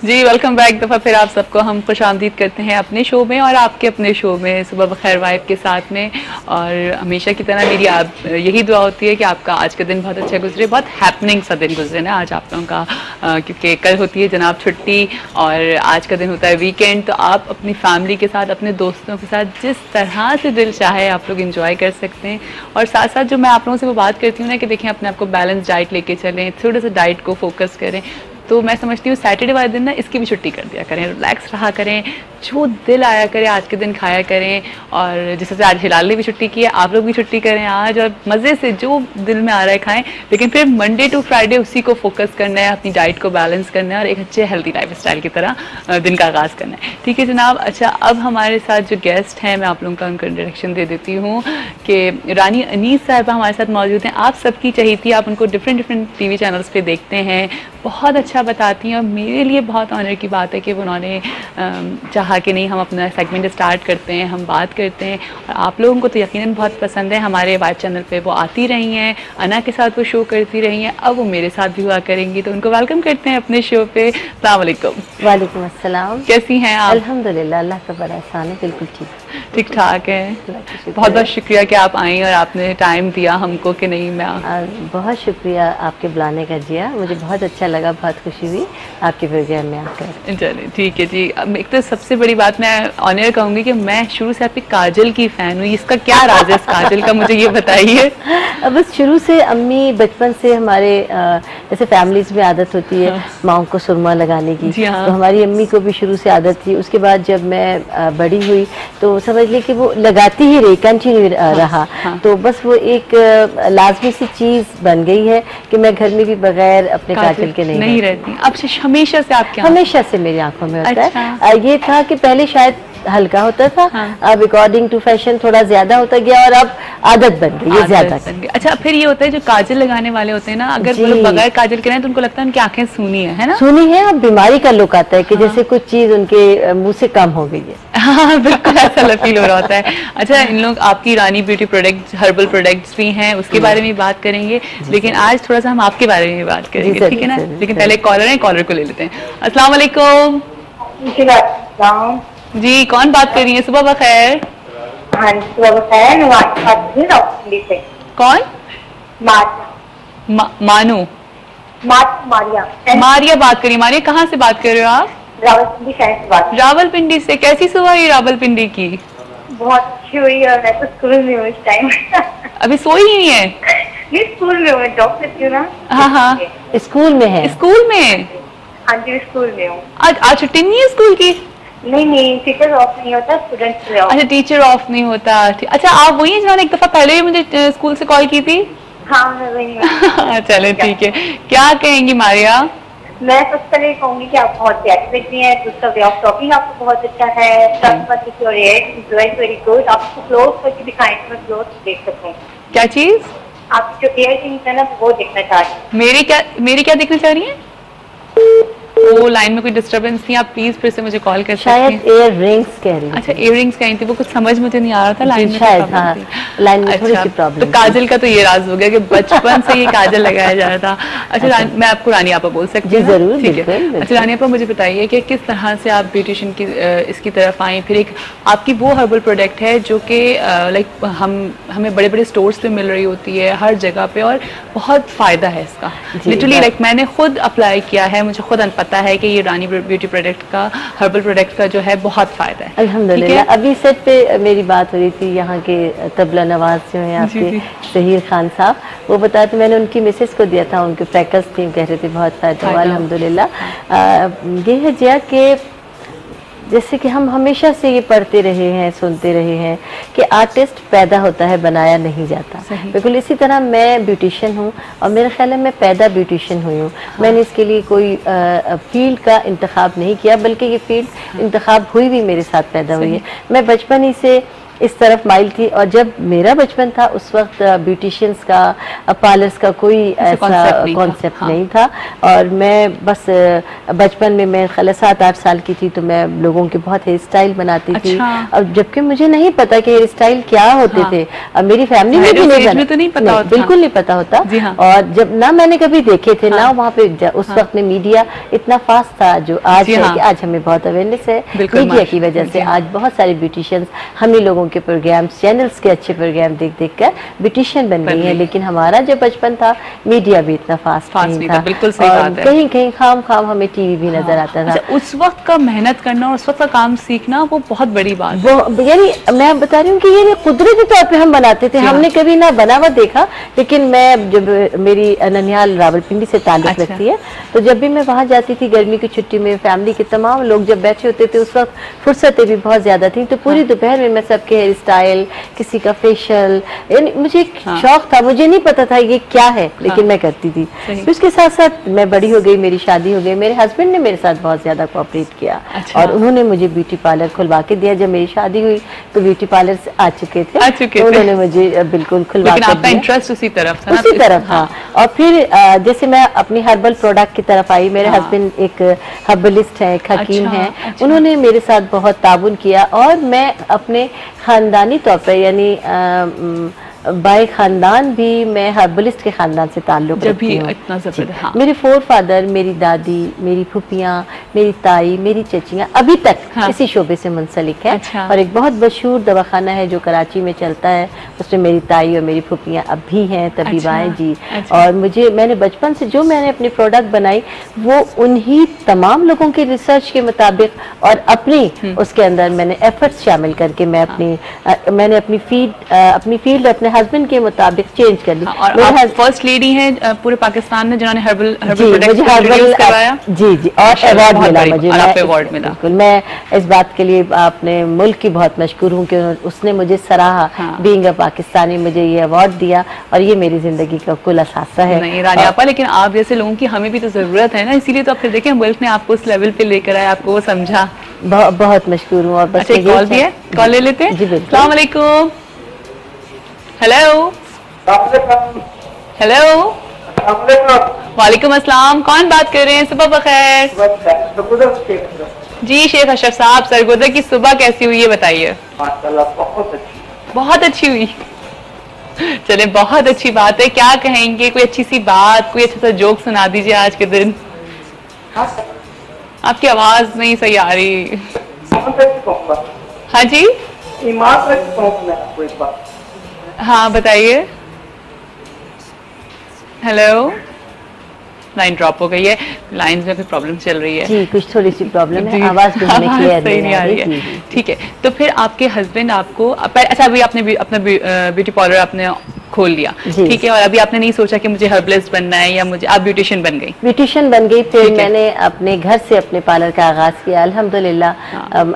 जी welcome back. दफ़ा फिर आप सबको हम खुशामदीद करते हैं अपने शो में और आपके अपने शो में सुबह बखैर वाइब के साथ में। और हमेशा की तरह मेरी आप यही दुआ होती है कि आपका आज का दिन बहुत अच्छा गुजरे, बहुत हैपनिंग सा दिन गुजरे ना आज आप लोगों का, क्योंकि कल होती है जनाब छुट्टी और आज का दिन होता है वीकेंड। तो आप अपनी फैमिली के साथ, अपने दोस्तों के साथ जिस तरह से दिल चाहे आप लोग इंजॉय कर सकते हैं। और साथ साथ जो मैं आप लोगों से वो बात करती हूँ ना कि देखें अपने आप को बैलेंस डाइट लेके चलें, थोड़ा सा डाइट को फोकस करें। तो मैं समझती हूँ सैटरडे वाले दिन ना इसकी भी छुट्टी कर दिया करें, रिलैक्स रहा करें, जो दिल आया करे आज के दिन खाया करें। और जिस तरह से आज हिलाल ने भी छुट्टी की है, आप लोग भी छुट्टी करें आज और मज़े से जो दिल में आ रहा है खाएं। लेकिन फिर मंडे टू फ्राइडे उसी को फोकस करना है, अपनी डाइट को बैलेंस करना है और एक अच्छे हेल्दी लाइफ स्टाइल की तरह दिन का आगाज़ करना है। ठीक है जनाब। अच्छा, अब हमारे साथ जो गेस्ट हैं मैं आप लोगों का उनका इंट्रोडक्शन दे देती हूँ कि रानी अनीस साहिबा हमारे साथ मौजूद हैं। आप सबकी चहेती, आप उनको डिफरेंट टीवी चैनल्स पे देखते हैं, बहुत अच्छा बताती हैं। और मेरे लिए बहुत ऑनर की बात है कि उन्होंने चाहा कि नहीं हम अपना सेगमेंट स्टार्ट करते हैं, हम बात करते हैं। और आप लोगों को तो यकीनन बहुत पसंद है, हमारे वाइब चैनल पे वो आती रही हैं, अना के साथ वो शो करती रही हैं, अब वो मेरे साथ भी हुआ करेंगी। तो उनको वेलकम करते हैं अपने शो पे। अस्सलाम वालेकुम। वालेकुम अस्सलाम। कैसी हैं आप? अल्हम्दुलिल्लाह, अल्लाह का बड़ा एहसान है, बिल्कुल ठीक ठाक है। बहुत बहुत शुक्रिया कि आप आई और आपने टाइम दिया हमको कि नहीं मैं बहुत शुक्रिया आपके बुलाने का जिया, मुझे बहुत अच्छा लगा, बहुत खुशी हुई आपके प्रोग्राम में आकर। चलिए ठीक है जी। अब एक तो सबसे बड़ी बात मैं ऑनर कहूँगी कि मैं शुरू से आपकी काजल की फ़ैन हुई, इसका क्या राज है इस काजल का, मुझे ये बताइए। अब बस शुरू से अम्मी बचपन से हमारे जैसे फैमिलीज में आदत होती है माओ को सुरमा लगाने की, तो हमारी अम्मी को भी शुरू से आदत थी। उसके बाद जब मैं बड़ी हुई तो समझ ली कि वो लगाती ही रही, कंटिन्यू रहा। तो बस वो एक लाजमी सी चीज़ बन गई है कि मैं घर में भी बगैर अपने काजल के नहीं रहती। अब हमेशा से आपके हमेशा से मेरी आंखों में होता है। ये था कि पहले शायद हल्का होता था, अब अकॉर्डिंग टू फैशन थोड़ा ज्यादा होता गया और अब आदत बन गई है ज्यादा। अच्छा, फिर ये होता है जो काजल लगाने वाले होते हैं ना, अगर वो लोग बगैर काजल के रहें तो उनको लगता है उनकी आंखें सूनी है ना, सूनी है। अब बीमारी का लुक आता है कि जैसे कुछ चीज उनके मुंह से कम हो गई है। हाँ बिल्कुल ऐसा फील हो रहा होता है। अच्छा, इन लोग आपकी रानी ब्यूटी प्रोडक्ट, हर्बल प्रोडक्ट्स भी हैं, उसके बारे में बात करेंगे, लेकिन आज थोड़ा सा हम आपके बारे में बात करेंगे, ठीक है ना। लेकिन पहले कॉलर है, कॉलर को ले लेते हैं। अस्सलाम वालेकुम जी, कौन बात कर रही है? सुबह बखैर। हाँ सुबह बखैर। कौन? मानू मारिया बात करिए। मारिया कहाँ से बात कर रहे हो आप? रावलपिंडी शहर से बात। रावलपिंडी से। कैसी सुबह हुई रावलपिंडी की? बहुत अच्छी हुई और मैं तो स्कूल में हूँ इस टाइम। अभी सोई ही नहीं है? नहीं, स्कूल में हूँ, जॉब करती हूँ ना। हाँ, स्कूल में है? स्कूल में? हाँ जी, स्कूल में हूँ। आज छुट्टी नहीं है स्कूल की? नहीं, टीचर ऑफ नहीं होता, स्टूडेंट्स ऑफ। अच्छा, टीचर ऑफ नहीं होता। अच्छा, आप वही हैं जिन्होंने एक दफा पहले भी मुझे स्कूल से कॉल की थी? हाँ मैं वही। चले ठीक है। क्या कहेंगी मारिया? मैं सबसे पहले कहूंगी कि आप बहुत प्यारी लग रही हैं, दूसरा वे ऑफ टॉकिंग आपको बहुत अच्छा है, वेरी गुड। आपको क्लोज करके दिखाएं तो मैं क्लोज देख सकूँ। क्या चीज? आपकी जो एयर रिंग्स है ना वो देखना चाह रही हूँ। मेरी क्या देखना चाह रही है? वो लाइन में कोई डिस्टरबेंस थी, आप प्लीज फिर से मुझे कॉल कर सकते हैं। शायद इयर रिंग्स कह रही थी। अच्छा, इयर रिंग्स कहीं थी, वो कुछ समझ मुझे नहीं आ रहा था लाइन में शायद। हाँ, लाइन में थोड़ी सी प्रॉब्लम। तो काजल का तो ये राज हो गया कि बचपन से ये काजल लगाया जा रहा था। अच्छा, मैं आपको रानी आपा बोल सकती हूँ? जरूर, ठीक है। अच्छा रानी आपा, मुझे बताइए कि किस तरह से आप ब्यूटिशियन की इसकी तरफ आई, फिर एक आपकी वो हर्बल प्रोडक्ट है जो कि लाइक हमें बड़े बड़े स्टोर्स पे मिल रही होती है हर जगह पे और बहुत फायदा है इसका। लिटरली लाइक मैंने खुद अप्लाई किया है, मुझे खुद पता है कि ये रानी ब्यूटी प्रोडक्ट का, हर्बल प्रोडक्ट का जो है बहुत फायदा है। अल्हम्दुलिल्लाह। अभी सेट पे मेरी बात हो रही थी, यहाँ के तबला नवाज जो है आपके ज़हीर खान साहब, वो बताए थे, मैंने उनकी मिसेस को दिया था, उनके फ्रैकल्स थी, कह रहे थे बहुत फायदा हुआ अल्हम्दुलिल्लाह। ये है जिया कि जैसे कि हम हमेशा से ये पढ़ते रहे हैं, सुनते रहे हैं कि आर्टिस्ट पैदा होता है, बनाया नहीं जाता। बिल्कुल इसी तरह मैं ब्यूटिशियन हूँ और मेरे ख्याल में मैं पैदा ब्यूटिशियन हुई हूँ। मैंने इसके लिए कोई फील्ड का इंतखाब नहीं किया, बल्कि ये फील्ड इंतखाब हुई भी मेरे साथ पैदा हुई है। मैं बचपन ही से इस तरफ माइल थी। और जब मेरा बचपन था उस वक्त ब्यूटिशियंस का, पार्लर्स का कोई ऐसा कॉन्सेप्ट नहीं था। और मैं बस बचपन में मैं 7-8 साल की थी तो मैं लोगों के बहुत हेयर स्टाइल बनाती थी। और जबकि मुझे नहीं पता कि हेयर स्टाइल क्या होते थे, मेरी फैमिली में भी नहीं पता, बिल्कुल नहीं पता होता। और जब ना मैंने कभी देखे थे ना वहाँ पे, उस वक्त में मीडिया इतना फास्ट था जो आज है कि आज हमें बहुत अवेयरनेस है मीडिया की वजह से। आज बहुत सारे ब्यूटिशियंस हम ही लोगों के प्रोग्राम्स, चैनल्स के अच्छे प्रोग्राम देख देख कर ब्यूटिशियन बन गई है। लेकिन हमारा जब बचपन था मीडिया भी इतना फास्ट नहीं था। बिल्कुल सही बात है। कहीं कहीं खाम खाम हमें टीवी भी नजर आता था। उस वक्त का मेहनत करना और उस वक्त का काम सीखना वो बहुत बड़ी बात है। वो यानी मैं बता रही हूँ कि ये कुदरती तौर पे हम बनाते थे, हमने कभी ना बनावा देखा। लेकिन मैं जब मेरी ननिहाल रावलपिंडी से ताल्लुक रखती है तो जब भी मैं वहाँ जाती थी गर्मी की छुट्टी में, फैमिली के तमाम लोग जब बैठे होते थे, उस वक्त फुर्सतें भी बहुत ज्यादा थी, तो पूरी दोपहर में मैं सबके हेयर स्टाइल, किसी का फेशियल, यानी मुझे एक शौक था। मुझे नहीं पता था ये क्या है लेकिन मैं करती थी। तो उसके साथ साथ मैं बड़ी हो गई, मेरी शादी हो गई, मेरे हस्बैंड ने मेरे साथ बहुत ज्यादा कोऑपरेट किया और उन्होंने मुझे ब्यूटी पार्लर खुलवा के दिया। जब मेरी शादी हुई तो ब्यूटी पार्लर आ चुके थे तो उन्होंने मुझे बिल्कुल खुलवा के दिया। इंटरेस्ट उसी तरफ था, उसी तरफ था। और फिर जैसे मैं अपनी हर्बल प्रोडक्ट की तरफ आई, मेरे हस्बैंड एक हर्बलिस्ट है, एक हकीम है, उन्होंने मेरे साथ बहुत ताबुन किया। और मैं अपने खानदानी तौर पर यानी बाय खानदान भी मैं हर्बलिस्ट के खानदान से ताल्लुक रखती हूँ। इतना ज़बरदस्त। मेरे 4 फादर, मेरी दादी, मेरी फुफियाँ, मेरी ताई, मेरी चचियाँ अभी तक इसी शोबे से मुंसलिक है। और एक बहुत मशहूर दवाखाना है जो कराची में चलता है, उसमें मेरी ताई और मेरी फुफियाँ अब भी हैं, तबीबाएँ जी। और मैंने बचपन से जो मैंने अपनी प्रोडक्ट बनाई वो उन्हीं तमाम लोगों के रिसर्च के मुताबिक और अपनी उसके अंदर मैंने एफर्ट्स शामिल करके मैंने अपनी फील्ड अपने हस्बैंड के मुताबिक चेंज कर ली। और आप फर्स्ट लेडी हैं पूरे पाकिस्तान में जिन्होंने हर्बल प्रोडक्ट्स इंट्रोड्यूस करवाया। जी जी, और अवार्ड मिला मुझे। अवार्ड मिला। बिल्कुल, मैं इस बात के लिए अपने मुल्क की बहुत मशकूर हूँ कि उसने मुझे सराहा, बीइंग अ पाकिस्तानी, मुझे ये अवार्ड दिया और ये मेरी जिंदगी का कुल असासा है। नहीं रानी आपा, लेकिन आप जैसे लोगों की हमें भी तो जरूरत है ना, इसीलिए तो आप फिर देखें मुल्क ने आपको उस लेवल पे लेकर आया, आपको वो समझा। बहुत मशकूर हूँ। और बस कॉल भी है, कॉल ले लेते हैं। जी बिल्कुल। अस्सलाम वालेकुम। हेलो हेलो, वालेकुम अस्सलाम। कौन बात कर रहे हैं? सुबह बखैर। जी शेख अशरफ साहब, सरगोदा की सुबह कैसी हुई है बताइए? बहुत अच्छी हुई। चले, बहुत अच्छी बात है। क्या कहेंगे? कोई अच्छी सी बात, कोई अच्छा सा जोक सुना दीजिए आज के दिन। आपकी आवाज नहीं सही आ रही। हाँ जी, हाँ बताइए। हेलो, लाइन ड्रॉप हो गई है, लाइन में कोई प्रॉब्लम चल रही है जी, कुछ थोड़ी सी प्रॉब्लम है, आवाज क्लियर नहीं आ रही है। ठीक है, तो फिर आपके हस्बैंड आपको अच्छा, अभी आपने अपना ब्यूटी पार्लर आपने खोल लिया, ठीक है, और अभी आपने नहीं सोचा कि मुझे हर्बलिस्ट बनना है या मुझे, आप ब्यूटिशियन बन गई? ब्यूटिशियन बन गई। फिर मैंने अपने घर से अपने पार्लर का आगाज किया। अल्हम्दुलिल्लाह,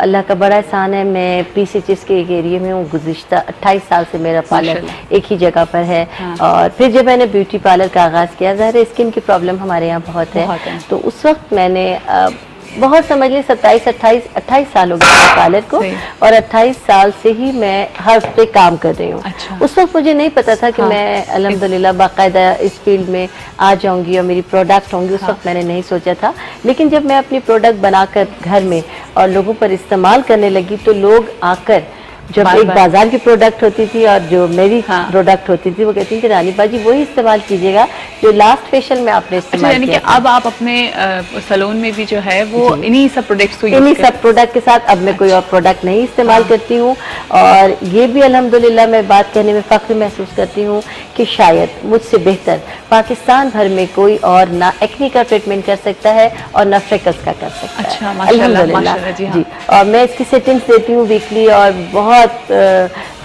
अल्लाह का बड़ा एहसान है। मैं PCHS के एक एरिया में हूँ। गुज़िश्ता 28 साल से मेरा पार्लर एक ही जगह पर है। और फिर जब मैंने ब्यूटी पार्लर का आगाज किया, ज़ाहिर है स्किन की प्रॉब्लम हमारे यहाँ बहुत है, तो उस वक्त मैंने बहुत समझ ली 28 साल हो गए पार्लर को, और 28 साल से ही मैं हर्ब पे काम कर रही हूँ। उस वक्त मुझे नहीं पता था कि मैं अल्हम्दुलिल्लाह बाकायदा इस फील्ड में आ जाऊंगी और मेरी प्रोडक्ट होंगी। उस वक्त मैंने नहीं सोचा था। लेकिन जब मैं अपनी प्रोडक्ट बनाकर घर में और लोगों पर इस्तेमाल करने लगी तो लोग आकर, जब एक बाजार की प्रोडक्ट होती थी और जो मेरी प्रोडक्ट होती थी, वो कहती थी कि रानी बाजी वही इस्तेमाल कीजिएगा जो लास्ट फेशियल में आपने इस्तेमाल किया। अब आप अपने सैलून में भी जो है वो इन्हीं सब प्रोडक्ट्स को, इन्हीं सब प्रोडक्ट के साथ अब मैं कोई और प्रोडक्ट नहीं इस्तेमाल करती हूँ। और ये भी अल्हम्दुलिल्लाह मैं बात कहने में फख्र महसूस करती हूँ कि शायद मुझसे बेहतर पाकिस्तान भर में कोई और ना एक्ने का ट्रीटमेंट कर सकता है और ना फ्रेकल्स का कर सकता है। अल्हम्दुलिल्लाह जी। और मैं इसकी सेटिंग्स देती हूँ वीकली और बहुत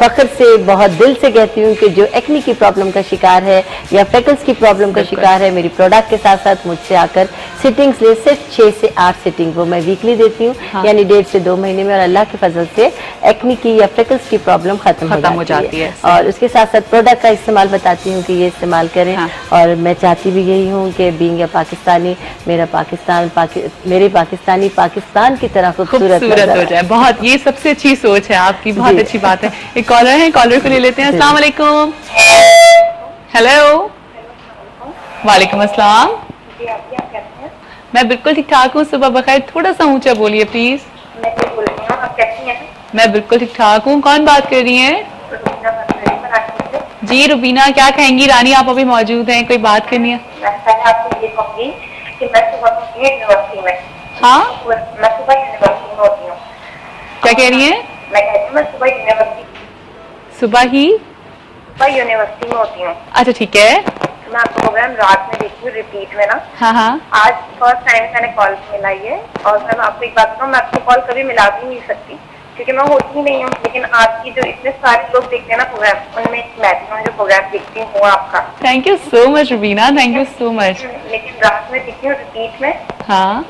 फख्र से बहुत दिल से कहती हूँ कि जो एक्ने की प्रॉब्लम का शिकार है या फ्रेकल्स की प्रॉब्लम का शिकार है, मेरी प्रोडक्ट के साथ साथ मुझसे आकर सिटिंग्स ले, सिर्फ 6 से 8 सिटिंग वो मैं वीकली देती हूँ, यानी 1.5 से 2 महीने में, और अल्लाह के फजल से एक्ने की या फ्रेकल्स की प्रॉब्लम खत्म हो जाती है। और उसके साथ साथ प्रोडक्ट का इस्तेमाल बताती हूँ कि ये इस्तेमाल करें। और मैं चाहती भी यही हूँ कि बीइंग अ पाकिस्तानी, मेरे पाकिस्तानी पाकिस्तान की तरह खूबसूरत हो जाए। बहुत, ये सबसे अच्छी सोच है आपकी, बहुत अच्छी बात है। एक कॉलर है, कॉलर को ले लेते हैं। अस्सलाम वालेकुम। हेलो, वालेकुम अस्सलाम। मैं बिल्कुल ठीक ठाक हूँ, सुबह बखैर। थोड़ा सा ऊंचा बोलिए प्लीज। मैं बोल रही हूँ, आप कैसी हैं? मैं बिल्कुल ठीक ठाक हूँ। कौन बात कर रही हैं? जी रुबीना, क्या कहेंगी? रानी आप अभी मौजूद हैं, कोई बात करनी है? मैं आपको ये कहूँगी कि मैं सुबह यूनिवर्सिटी में, हाँ, मैं सुबह यूनिवर्सिटी में होती हूँ। क्या कह रही हैं? मैं कहती हूँ मैं सुबह यूनिवर्सिटी में होती हूँ। अच्छा ठीक है। मैं आपको प्रोग्राम रात में देखती हूँ, रिपीट में ना। हाँ हाँ। आज फर्स्ट टाइम मैंने कॉल मिलाई है, और मैं आपको एक बात बताऊँ, मैं आपको कॉल कभी मिला भी नहीं सकती क्योंकि मैं होती ही नहीं हूँ। लेकिन आपकी जो इतने सारे लोग देखते हैं ना प्रोग्राम, उनमें मैं जो प्रोग्राम देखती हूँ आपका। Thank you so much Rubina, thank you so much. लेकिन रात में देखती हूँ रिपीट में। हाँ,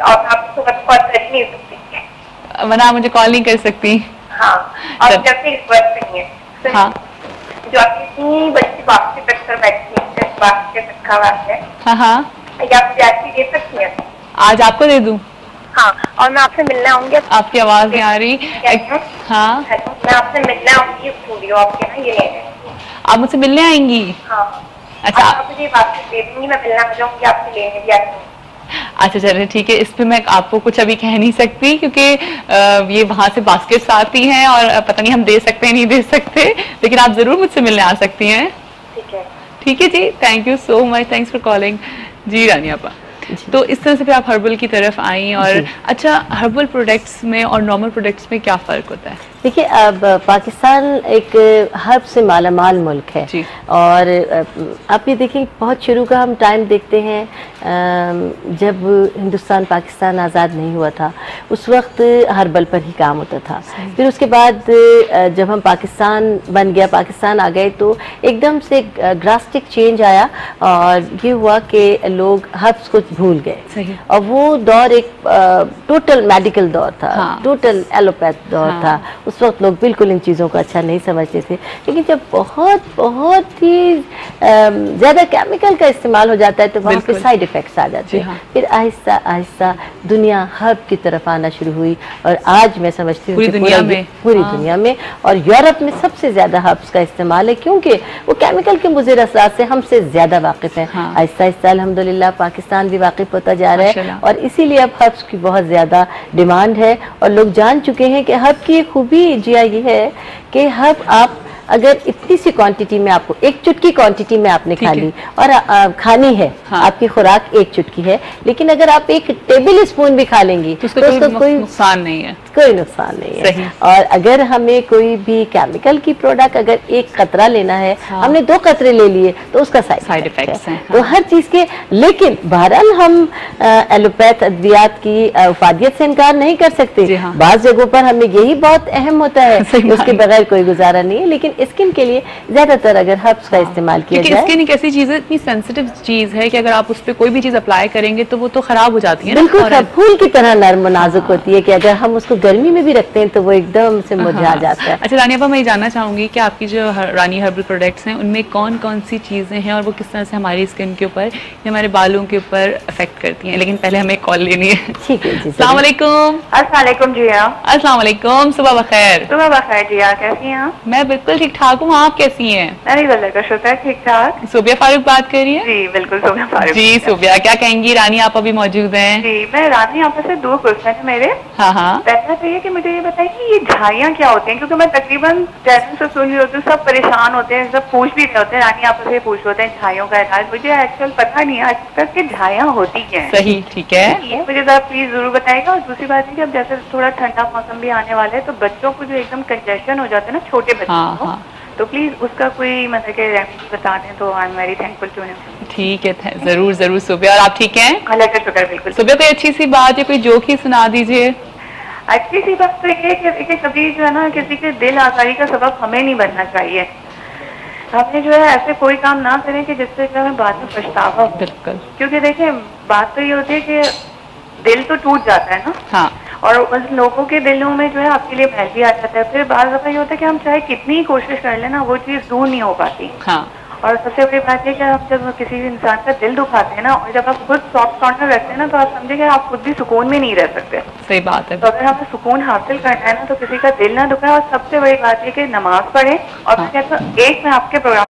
और आपको कॉल कर नहीं सकती, वरना मुझे कॉल नहीं कर सकती। हाँ, और जब से रिक्वेस्ट नहीं है। हाँ, जो आपकी इतनी बच्ची बात से बैठ कर बैठी है, बात से रखा हुआ है। हाँ हाँ, या आप रियायत दे सकती हैं? आज आपको दे दूं? हाँ, और मैं आपसे मिलने आऊंगी। आपकी आवाज नहीं आ रही। हाँ, मैं आपसे मिलने आऊंगी स्टूडियो आपके ना, ये लेने। आप मुझसे मिलने आएंगी? हाँ। अच्छा, आप मुझे बात दे दूंगी, मैं मिलने आ जाऊंगी, आपसे लेने भी आऊंगी। अच्छा चलिए ठीक है। इस पे मैं आपको कुछ अभी कह नहीं सकती क्योंकि ये वहां से बास्केट्स आती हैं और पता नहीं हम दे सकते हैं नहीं दे सकते, लेकिन आप जरूर मुझसे मिलने आ सकती हैं। ठीक है, ठीक है जी, thank you so much, thanks for calling. जी रानी आपा, तो इस तरह से फिर आप हर्बल की तरफ आई। और अच्छा, हर्बल प्रोडक्ट्स में और नॉर्मल प्रोडक्ट्स में क्या फ़र्क होता है? देखिए, अब पाकिस्तान एक हर्ब से मालामाल मुल्क है, और आप ये देखिए बहुत शुरू का हम टाइम देखते हैं, जब हिंदुस्तान पाकिस्तान आज़ाद नहीं हुआ था उस वक्त हर्बल पर ही काम होता था। फिर उसके बाद जब हम पाकिस्तान बन गया, पाकिस्तान आ गए, तो एकदम से ड्रास्टिक चेंज आया और ये हुआ कि लोग हर्ब्स को भूल गए। और वो दौर एक टोटल मेडिकल दौर था। हाँ। टोटल एलोपैथ दौर। हाँ। था। उस वक्त लोग बिल्कुल इन चीज़ों को अच्छा नहीं समझते थे, लेकिन जब बहुत ही ज़्यादा केमिकल का इस्तेमाल हो जाता है तो वहाँ पे साइड इफ़ेक्ट्स आ जाते हैं। हाँ। फिर आहिस्ता आहिस्ता दुनिया हर्ब की तरफ आना शुरू हुई, और आज मैं समझती हूँ पूरी दुनिया में और यूरोप में सबसे ज़्यादा हर्ब्स का इस्तेमाल है, क्योंकि वो केमिकल के मुज़िर असरात से हमसे ज़्यादा वाकिफ़ हैं। आहिस्ता आहिस्ता अल्हम्दुलिल्लाह पाकिस्तान भी वाकिफ़ होता जा रहा है, और इसीलिए अब हर्ब्स की बहुत ज़्यादा डिमांड है, और लोग जान चुके हैं कि हर्ब की एक खूबी जिया ये है कि हर्ब आप अगर इतनी सी क्वांटिटी में, आपको एक चुटकी क्वांटिटी में आपने खा ली और खानी है। हाँ। आपकी खुराक एक चुटकी है, लेकिन अगर आप एक टेबल स्पून भी खा लेंगी तो उसका कोई नुकसान नहीं है, कोई नुकसान नहीं है। और अगर हमें कोई भी केमिकल की प्रोडक्ट अगर एक कतरा लेना है, हाँ। हमने 2 कतरे ले लिए तो उसका साइड इफेक्ट्स है। तो हर चीज के, लेकिन बहरहाल हम एलोपैथ अद्वियात की उफादियत से इनकार नहीं कर सकते। हाँ। बाज़ जगहों पर हमें यही बहुत अहम होता है, उसके बगैर कोई गुजारा नहीं है। लेकिन स्किन के लिए ज्यादातर अगर हर्ब्स का इस्तेमाल किया जाए, स्किन एक ऐसी चीज है, इतनी सेंसिटिव चीज है कि अगर आप उस पर कोई भी चीज अप्लाई करेंगे तो वो तो खराब हो जाती है। बिल्कुल फूल की तरह नर्म नाजुक होती है कि अगर हम उसको गर्मी में भी रखते हैं तो वो एकदम से मुरझा जाता है। अच्छा रानी आपा, मैं जानना चाहूंगी कि आपकी जो रानी हर्बल प्रोडक्ट्स हैं उनमें कौन कौन सी चीजें हैं और वो किस तरह से हमारी स्किन के ऊपर, हमारे बालों के ऊपर अफेक्ट करती हैं। लेकिन पहले हमें कॉल लेनी है। ठीक है जी। अस्सलाम वालेकुम। अस्सलाम वालेकुम जिया। अस्सलाम वालेकुम, सुबह बखैर। सुबह बखैर जिया, कैसी हैं आप? मैं बिल्कुल ठीक ठाक हूँ, आप कैसी हैं? अरे अल्लाह का शुक्र, ठीक ठाक। सोबिया फारूक बात कर रही है? जी बिल्कुल सोबिया फारूक। जी सोबिया, क्या कहेंगी? रानी आप अभी मौजूद हैं। जी, मैं रानी आप से 2 क्वेश्चन है मेरे। हाँ हाँ। पहला तो ये कि मुझे ये बताइए कि ये झाइयाँ क्या होती हैं, क्योंकि मैं तकरीबन चैनल से सुन रही होती हूँ, सब परेशान होते हैं, सब पूछ भी रहे होते हैं, रानी आप से पूछ होते हैं झाइयों का इलाज। मुझे एक्चुअल पता नहीं आज तक कि झाइयाँ होती क्या है। सही, ठीक है, ये मुझे जरा प्लीज जरूर बताएगा। और दूसरी बात है कि अब जैसे थोड़ा ठंडा मौसम भी आने वाला है, तो बच्चों को जो एकदम कंजेशन हो जाता है ना, छोटे बच्चों को, तो प्लीज उसका कोई मतलब कि रेमेडी बता दें तो I am very thankful to you. ठीक है, जरूर जरूर सोबिया। और आप ठीक हैं? अल्लाह का शुक्र, बिल्कुल। सोबिया, कोई अच्छी सी बात या कोई जोक ही सुना दीजिए। अच्छी सी बात तो ये है कि देखिए कभी जो है ना किसी के दिल आजारी का सबब हमें नहीं बनना चाहिए। हमें जो है ऐसे कोई काम ना करें कि जिससे जो हमें बाद में पछतावा हो। बिल्कुल। क्योंकि देखिए बात तो ये होती है कि दिल तो टूट जाता है ना। हाँ। और उन लोगों के दिलों में जो है आपके लिए महल भी आ जाता है। फिर बार दफा ये होता है कि हम चाहे कितनी ही कोशिश कर लेना वो चीज दूर नहीं हो पाती। हाँ। और सबसे बड़ी बात है कि आप जब किसी इंसान का दिल दुखाते हैं ना, और जब आप खुद सॉफ्ट कॉर्नर रखते हैं ना, तो आप समझे कि आप खुद भी सुकून में नहीं रह सकते। सही बात है। तो अगर हमें सुकून हासिल करना है ना, तो किसी का दिल ना दुखाए। और सबसे बड़ी बात है कि नमाज पढ़े। और मैं कहता हूँ एक मैं आपके प्रोग्राम